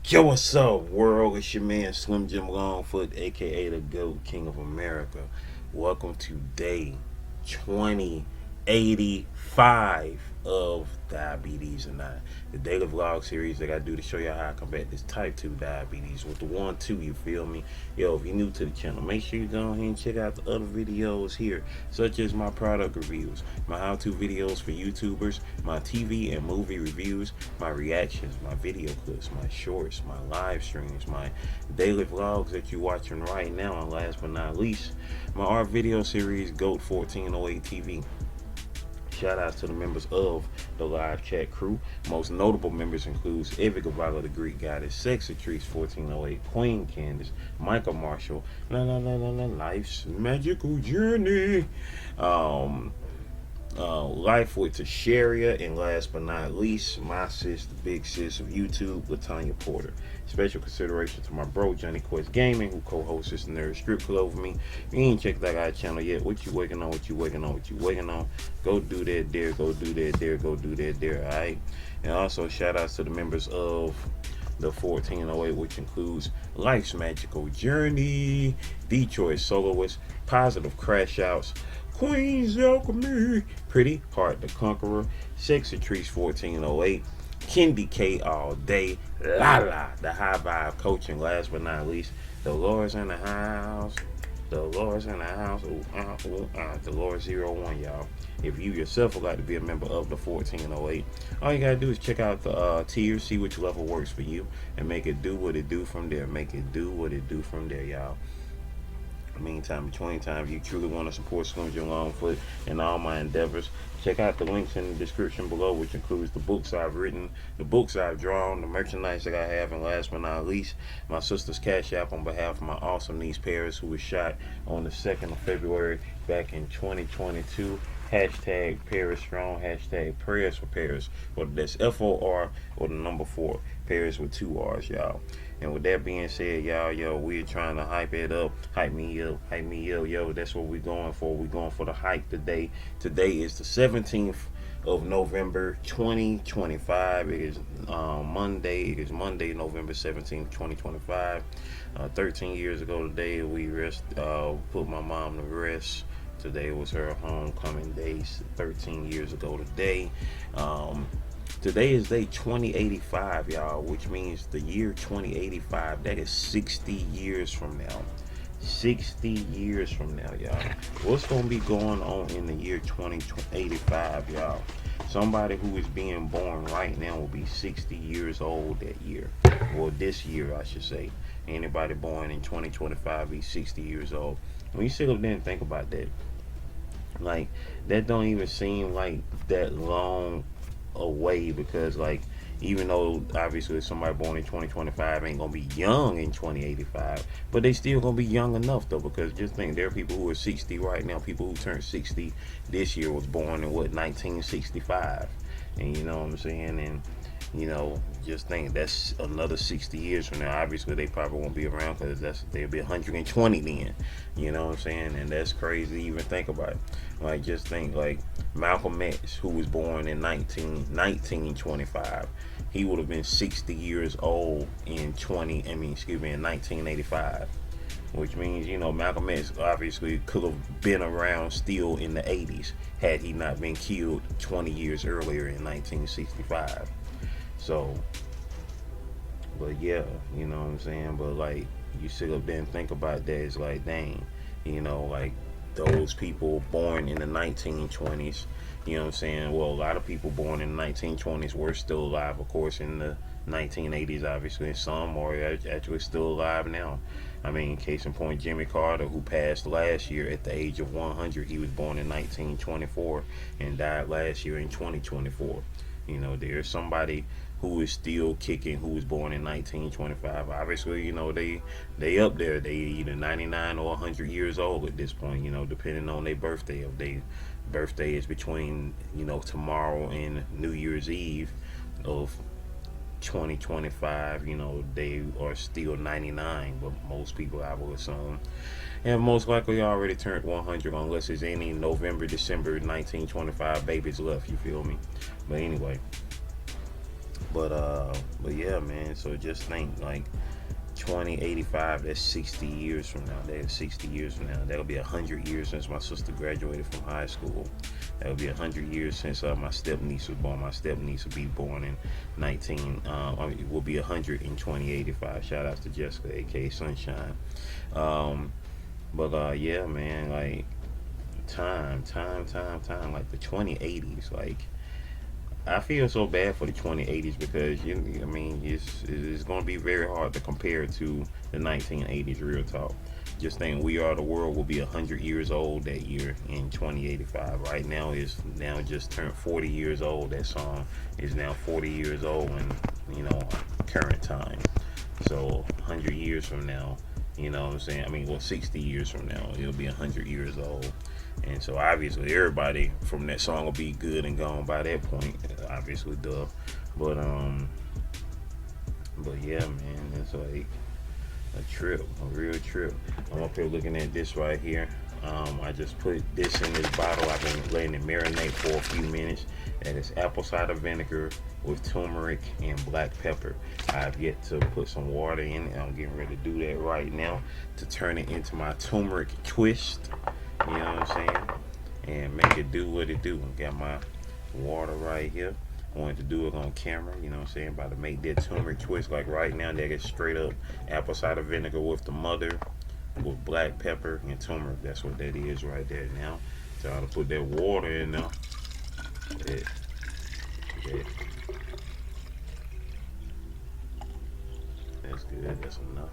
Yo, what's up, world? It's your man Slim Jim Longfoot, aka the GOAT King of America. Welcome to day 2085 of Diabetes and I, the daily vlog series that I do to show you how I combat this type 2 diabetes with the 1-2, you feel me? Yo, if you're new to the channel, make sure you go ahead and check out the other videos here, such as my product reviews, my how-to videos for YouTubers, my TV and movie reviews, my reactions, my video clips, my shorts, my live streams, my daily vlogs that you're watching right now, and last but not least, my art video series, GOAT 1408 TV. Shout outs to the members of the live chat crew. Most notable members includes Avid, the Greek Goddess, Sexatrice 1408, Queen Candace, Michael Marshall, Life's Magical Journey, Life with Tasharia, and last but not least, my sis, the big sis of YouTube, Latanya Porter. Special consideration to my bro, Johnny Quest Gaming, who co-hosts this Nerd Strip Club with me. If you ain't checked that guy channel yet, what you waiting on, what you waiting on, what you waiting on? Go do that there, go do that there, go do that there, alright? And also, shout outs to the members of the 1408, which includes Life's Magical Journey, Detroit Soloist, Positive Crash Outs, Queen's Alchemy, Pretty Heart the Conqueror, Sexatrice 1408, Kendi K All Day, Lala, the High Vibe Coaching, last but not least, the Lord's in the house, the Lord's in the house, the Lord 01, y'all. If you yourself would like to be a member of the 1408, all you gotta do is check out the tiers, see which level works for you, and make it do what it do from there. Make it do what it do from there, y'all. Meantime, between time, if you truly want to support Slim Jim Longfoot and all my endeavors, check out the links in the description below, which includes the books I've written, the books I've drawn, the merchandise that I have, and last but not least, my sister's cash app on behalf of my awesome niece Paris, who was shot on the 2nd of February back in 2022. Hashtag Paris Strong, hashtag prayers for Paris, whether that's FOR or the number 4, Paris with 2 R's, y'all. And with that being said, y'all, yo, we're trying to hype it up, hype me up, yo. That's what we're going for. We're going for the hype today. Today is the 17th of November, 2025. It is Monday. It is Monday, November 17th, 2025. 13 years ago today, we put my mom to rest. Today was her homecoming day, 13 years ago today. Today is day 2085, y'all, which means the year 2085, that is 60 years from now. 60 years from now, y'all. What's going to be going on in the year 2085, y'all? Somebody who is being born right now will be 60 years old that year. Well, this year, I should say. Anybody born in 2025 be 60 years old. When you sit up there and think about that, like, that don't even seem like that long away, because, like, even though obviously somebody born in 2025 ain't gonna be young in 2085, but they still gonna be young enough though, because just think, there are people who are 60 right now. People who turned 60 this year was born in 1965, and you know what I'm saying, and you know, just think that's another 60 years from now. Obviously they probably won't be around, because they'll be 120 then, you know what I'm saying, and that's crazy to even think about. Like, just think, like, Malcolm X, who was born in 1925, he would have been 60 years old in 1985, which means, you know, Malcolm X obviously could have been around still in the 80s had he not been killed 20 years earlier in 1965. So, but yeah, you know what I'm saying, but like, you sit up there and think about that, it's like, dang, you know, like, those people born in the 1920s, you know what I'm saying, well, a lot of people born in the 1920s were still alive, of course, in the 1980s, obviously, and some are actually still alive now. I mean, case in point, Jimmy Carter, who passed last year at the age of 100, he was born in 1924 and died last year in 2024. You know, there's somebody who is still kicking, who was born in 1925. Obviously, you know, they up there. They either 99 or 100 years old at this point, you know, depending on their birthday. If their birthday is between, you know, tomorrow and New Year's Eve of 2025, you know, they are still 99, but most people, I will assume, and most likely already turned 100, unless there's any November, December 1925 babies left, you feel me? But anyway, But yeah, man. So just think, like, 2085, that's 60 years from now. That's 60 years from now. That'll be 100 years since my sister graduated from high school. That'll be 100 years since my step niece was born. My step niece will be born in 19. Will be 100 in 2085. Shout out to Jessica, aka Sunshine. Yeah, man. Like, time. Like the 2080s. Like, I feel so bad for the 2080s because it's going to be very hard to compare to the 1980s. Real talk. Just think, We Are the World will be 100 years old that year in 2085. Right now is now just turned 40 years old. That song is now 40 years old in current time. So 100 years from now, you know what I'm saying? 60 years from now, it'll be 100 years old. And so obviously everybody from that song will be good and gone by that point. Obviously, duh. But yeah, man, it's like a trip, a real trip. I'm up here looking at this right here. I just put this in this bottle. I've been letting it marinate for a few minutes. And it's apple cider vinegar with turmeric and black pepper. I've yet to put some water in it. I'm getting ready to do that right now to turn it into my turmeric twist. You know what I'm saying? And make it do what it do. Got my water right here. I wanted to do it on camera. You know what I'm saying? About to make that turmeric twist. Like right now, that is straight up apple cider vinegar with the mother, with black pepper and turmeric. That's what that is right there now. So I'm going to put that water in there. That's good. That's enough.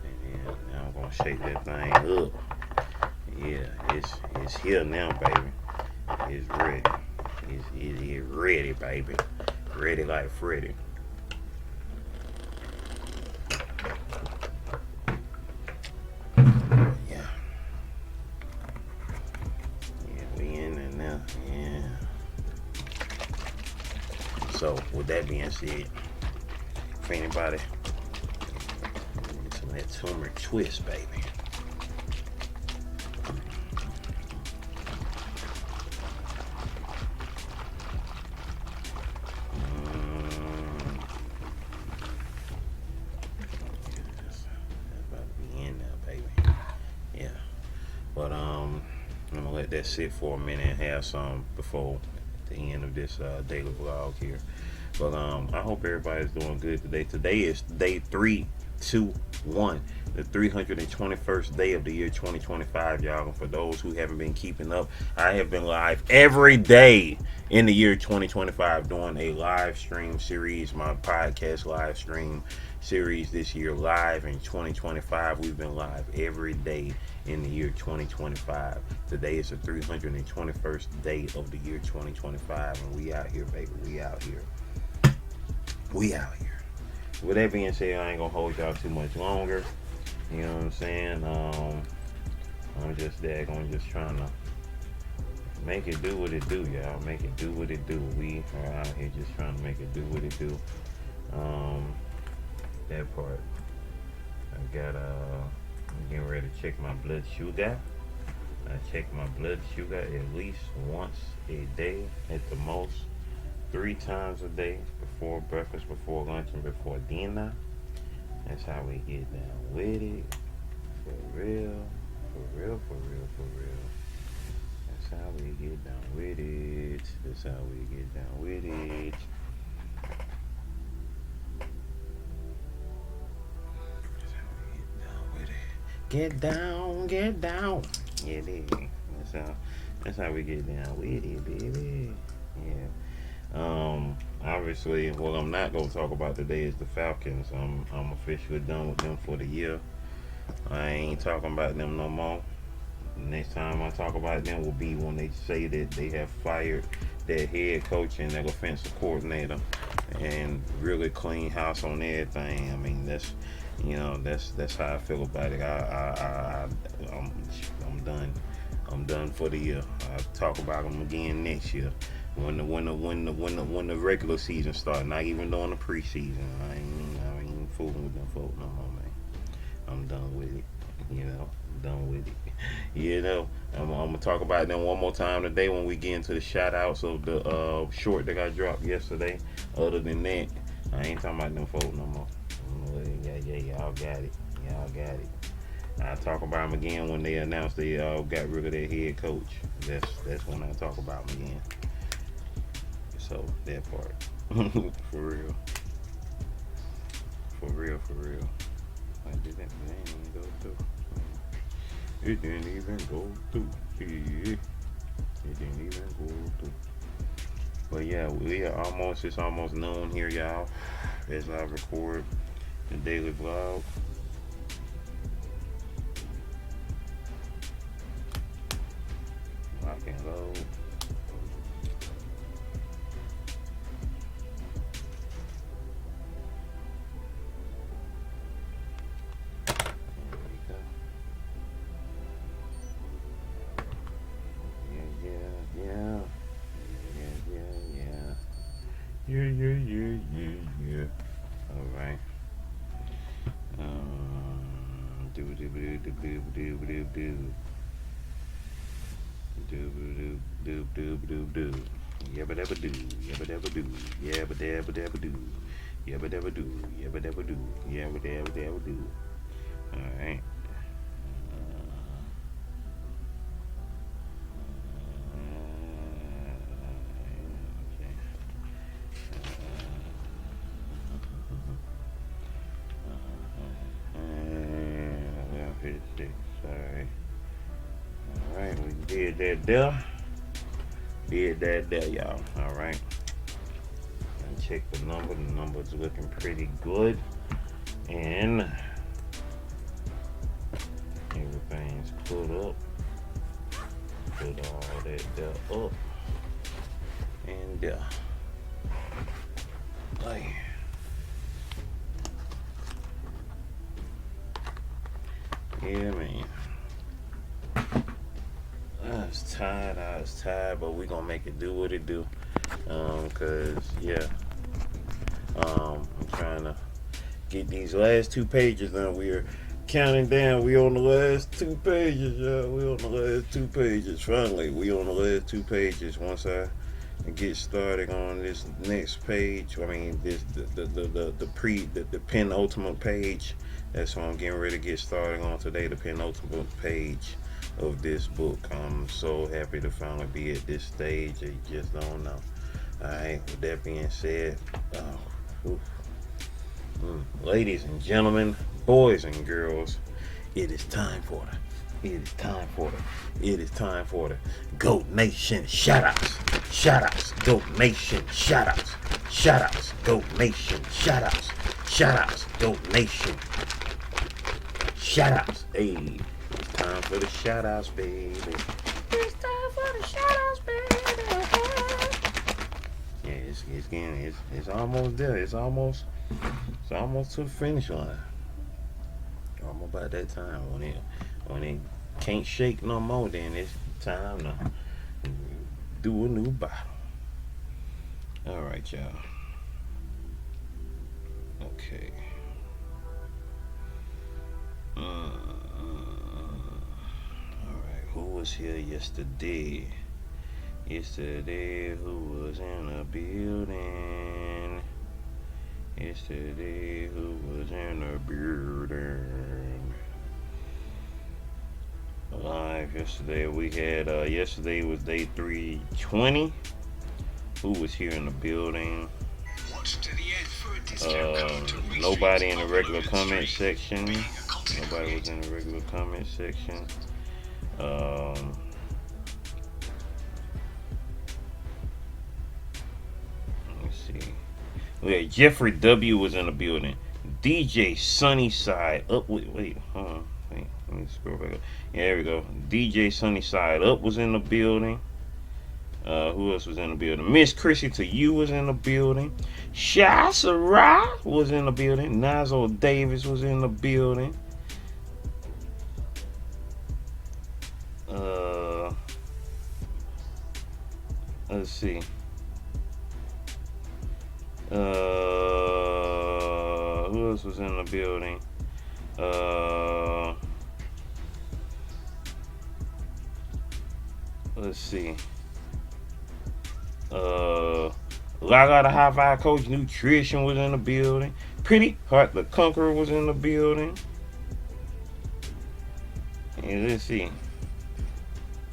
And then now I'm going to shake that thing up. Yeah, it's here now, baby. It's ready. It's ready, baby. Ready like Freddy. Yeah. Yeah, we in there now. Yeah. So, with that being said, if anybody some of that turmeric twist, baby. I'm gonna let that sit for a minute and have some before the end of this daily vlog here. But I hope everybody's doing good today. Today is day 321, the 321st day of the year 2025, y'all. And for those who haven't been keeping up, I have been live every day in the year 2025 doing a live stream series, my podcast live stream series this year. Live in 2025, we've been live every day in the year 2025. Today is the 321st day of the year 2025, and we out here, baby. We out here. With that being said, I ain't gonna hold y'all too much longer. You know what I'm saying? I'm just trying to make it do what it do, y'all. Make it do what it do. We are out here just trying to make it do what it do. That part. I'm getting ready to check my blood sugar. I check my blood sugar at least once a day, at the most 3 times a day, before breakfast, before lunch, and before dinner. That's how we get down with it. For real. That's how we get down with it. That's how we get down with it. Get down. Yeah, baby. That's how we get down with it, baby. Yeah. Obviously, what I'm not gonna talk about today is the Falcons. I'm officially done with them for the year. I ain't talking about them no more. Next time I talk about them will be when they say that they have fired their head coach and their offensive coordinator and really clean house on everything. I mean, that's how I feel about it. I'm done. I'm done for the year. I'll talk about them again next year when the regular season starts. Not even during the preseason. I ain't fooling with them folk no more, man. I'm done with it. You know, done with it. You know, I'm gonna talk about them one more time today when we get into the shout outs of the short that got dropped yesterday. Other than that, I ain't talking about them folks no more. Y'all got it. Y'all got it. I'll talk about them again when they announced they got rid of their head coach. That's when I talk about them again. So that part. For real. For real, for real. I didn't even go through. It didn't even go through. Yeah. It didn't even go through. But yeah, it's almost noon here, y'all. As I record the daily vlog. I can load. Yeah. All right. Do. Yabba dabba do. Yabba dabba do. Yabba dabba dabba do. Yabba dabba do. Yabba dabba do. Yabba dabba dabba do. All right. Sorry. Alright, we did that there. Did that there, y'all. Alright. And check the number. The number's looking pretty good. And everything's put up. Put all that there up. And like, yeah, man. I was tired, but we gonna make it do what it do. Cause yeah, I'm trying to get these last 2 pages done. We're counting down. We on the last 2 pages, y'all. We on the last 2 pages. Finally, we on the last 2 pages. Once I get started on this next page, I mean this the penultimate page. That's what I'm getting ready to get started on today. The penultimate page of this book. I'm so happy to finally be at this stage. You just don't know. Alright, with that being said, ladies and gentlemen, boys and girls, it is time for the GOAT Nation shoutouts, GOAT Nation shoutouts, GOAT Nation shoutouts, GOAT Nation shoutouts. Hey, it's time for the shoutouts, baby. It's time for the shoutouts, baby. Yeah, it's almost there. It's almost to the finish line. Almost by that time when it can't shake no more, then it's time to do a new bottle. All right, y'all. Okay. All right. Who was here yesterday? Who was in the building? Live yesterday. We had yesterday was day 320. Who was here in the building? Nobody in the regular comment section. Nobody was in the regular comment section. Let's see. Yeah, Jeffrey W was in the building. DJ Sunnyside up. Wait, hold on. Wait, let me scroll back up. Yeah, there we go. DJ Sunnyside up was in the building. Who else was in the building? Miss Chrissy to You was in the building. Shy Sarai was in the building. Nazo Davis was in the building. Let's see. Who else was in the building? Let's see. Log out of High Five Coach Nutrition was in the building. Pretty Heart the Conqueror was in the building. And let's see.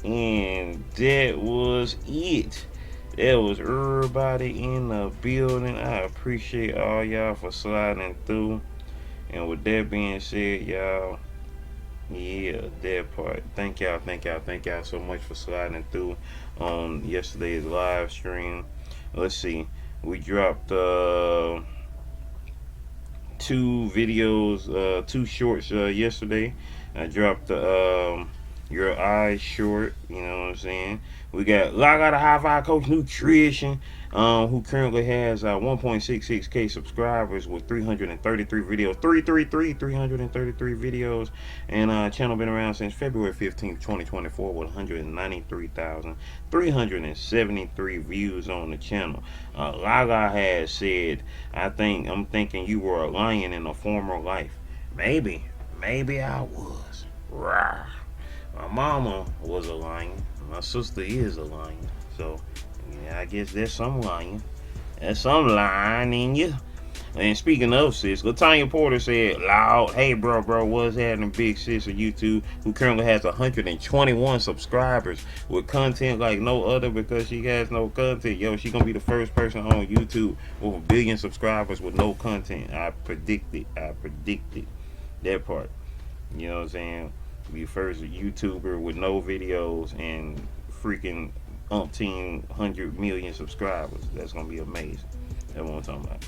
And that was it. That was everybody in the building. I appreciate all y'all for sliding through. And with that being said, y'all, yeah, that part. Thank y'all so much for sliding through on yesterday's live stream. Let's see. We dropped 2 videos, 2 shorts yesterday. I dropped the Your Eyes short, you know what I'm saying? We got Log Out of High Five Coach Nutrition, who currently has 1.66K subscribers with 333 videos. 333 videos. And channel been around since February 15th, 2024 with 193,373 views on the channel. Laga has said, I'm thinking you were a lion in a former life. Maybe I was. Rawr. My mama was a lion. My sister is a lion. So, yeah, I guess there's some lion. There's some lion in you. And speaking of sis, Latanya Porter said, loud, hey bro, what's happening, big sis of YouTube, who currently has 121 subscribers with content like no other because she has no content. Yo, she gonna be the first person on YouTube with 1 billion subscribers with no content. I predicted that part. You know what I'm saying? Be first YouTuber with no videos and freaking umpteen 100 million subscribers. That's gonna be amazing. That's what I'm talking about.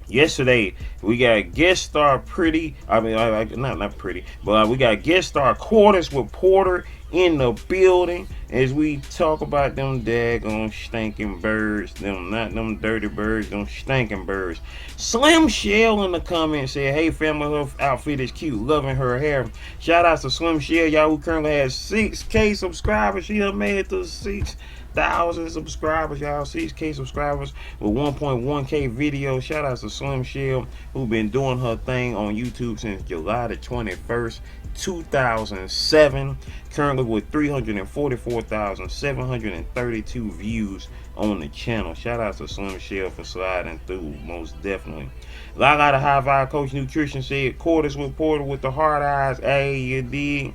Yesterday we got guest star Pretty. Not Pretty, but we got guest star Quarters with Porter in the building as we talk about them daggone stinking birds. Not them dirty birds, them stinking birds. Slim Shell in the comments said, hey family, her outfit is cute, loving her hair. Shout out to Slim Shell, y'all, who currently has 6K subscribers. She done made it to 6,000 subscribers, y'all. 6K subscribers with 1.1K videos. Shout out to Slim Shell, who been doing her thing on YouTube since July the 21st, 2007. Currently with 344,732 views on the channel. Shout out to Slim Shell for sliding through, most definitely. Log Out of High Five Coach Nutrition said, Quarters with Porter with the hard eyes. Hey, you dig?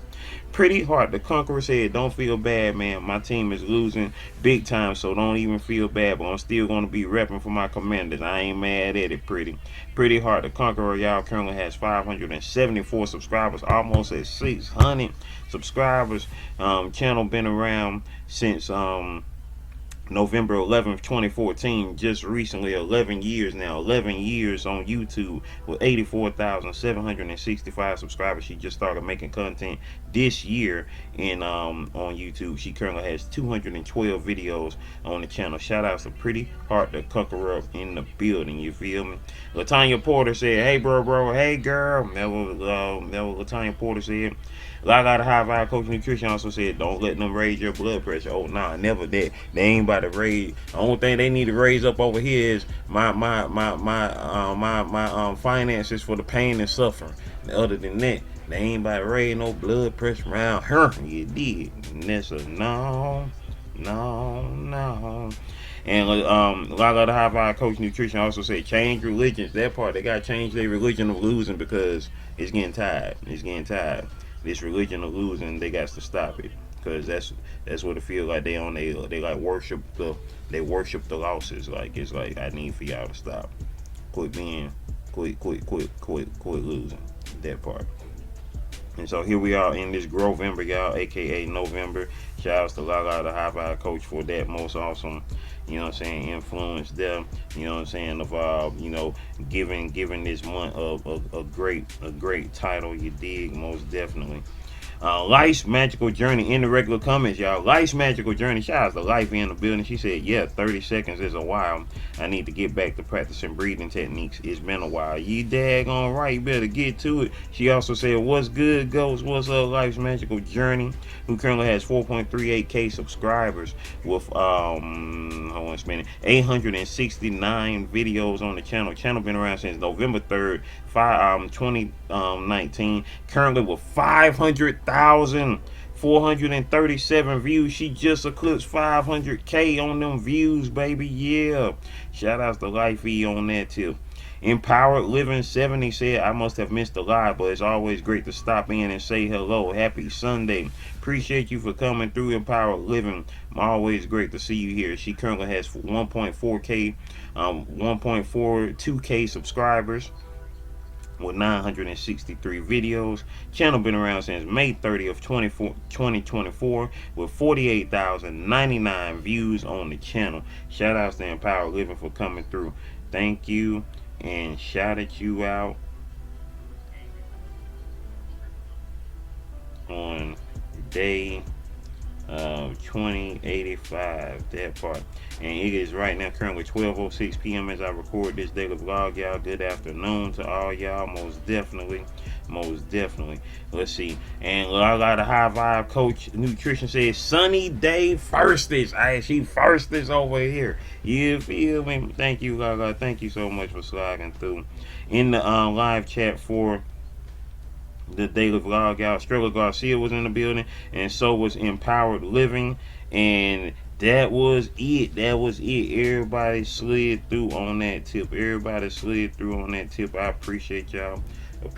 Pretty Heart the Conqueror said, don't feel bad, man. My team is losing big time, so don't even feel bad. But I'm still going to be repping for my Commanders. I ain't mad at it, Pretty. Pretty Heart the Conqueror, y'all, currently has 574 subscribers, almost at 600 subscribers. Channel been around since November 11th, 2014, just recently. 11 years now. 11 years on YouTube with 84,765 subscribers. She just started making content this year on YouTube. She currently has 212 videos on the channel. Shout out to Pretty Heart the Conqueror in the building. You feel me? Latanya Porter said, hey bro, hey girl. That was Latanya Porter said. Log Out of High Five Coach Nutrition also said, don't let them raise your blood pressure. Oh nah, never that. They ain't about to raise. The only thing they need to raise up over here is my finances for the pain and suffering. Other than that, they ain't about to raise no blood pressure around her. You did. And that's a no. And Log Out of High Five Coach Nutrition also said, change religions. That part, they gotta change their religion of losing because it's getting tired. This religion of losing, they got to stop it, because that's what it feels like. They like worship the losses. Like, it's like, I need for y'all to stop. Quit losing. That part. And so here we are in this GROWVEMBER, y'all, aka November. Shout outs to Log Out of High Five Coach for that most awesome, you know what I'm saying, influence there, you know what I'm saying, of giving this month a great title, you dig, most definitely. Life's magical journey in the regular comments, y'all. Life's magical journey. Shout out to Life in the building. She said, yeah, 30 seconds is a while. I need to get back to practicing breathing techniques. It's been a while. You daggone right. You better get to it. She also said, what's good, Ghost? What's up, Life's magical journey? Who currently has 4.38k subscribers with, hold on a minute, 869 videos on the channel. Channel been around since November 3rd, 2019. Currently with 500,437 views. She just eclipsed 500k on them views, baby. Yeah. Shout outs to Life E on that too. Empowered Living 70 said, I must have missed a live, but it's always great to stop in and say hello. Happy Sunday. Appreciate you for coming through, Empowered Living. Always great to see you here. She currently has 1.42k subscribers with 963 videos. Channel been around since May 30th, 2024 with 48,099 views on the channel. Shout outs to Empowered Living for coming through. Thank you, and shouted you out on day 2085, that part. And it is right now currently 12:06 p.m. as I record this daily vlog, y'all. Good afternoon to all y'all. Most definitely. Let's see. And I got a high vibe coach nutrition says sunny day firstest. She firstest over here. You feel me? Thank you, Gaga. Thank you so much for sliding through in the live chat for the daily vlog, y'all. Strella Garcia was in the building, and so was Empowered Living, and that was it. Everybody slid through on that tip. I appreciate y'all. With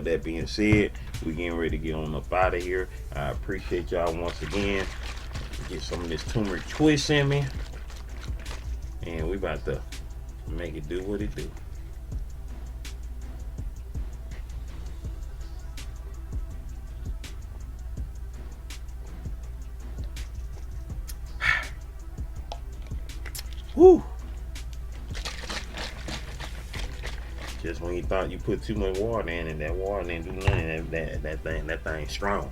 that being said, we getting ready to get on up out of here. I appreciate y'all once again. Get some of this turmeric twist in me, and we about to make it do what it do. Woo! Just when you thought you put too much water in it, that water didn't do nothing. That thing strong.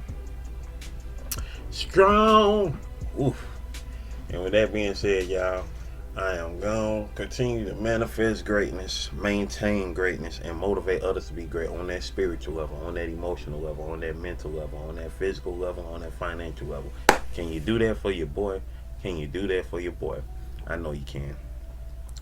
Oof. And with that being said, y'all, I am gonna continue to manifest greatness, maintain greatness, and motivate others to be great on that spiritual level, on that emotional level, on that mental level, on that physical level, on that financial level. Can you do that for your boy? I know you can.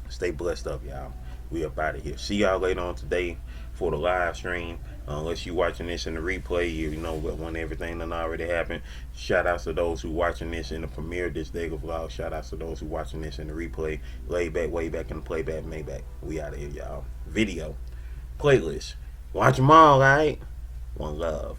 Stay blessed up, y'all. We up out of here. See y'all later on today for the live stream. Unless you watching this in the replay, you know when everything done already happened. Shout outs to those who watching this in the premiere this daily vlog. Shout outs to those who watching this in the replay. Lay back, way back, and playback, Maybach. We out of here, y'all. Video, playlist. Watch them all, alright? One love.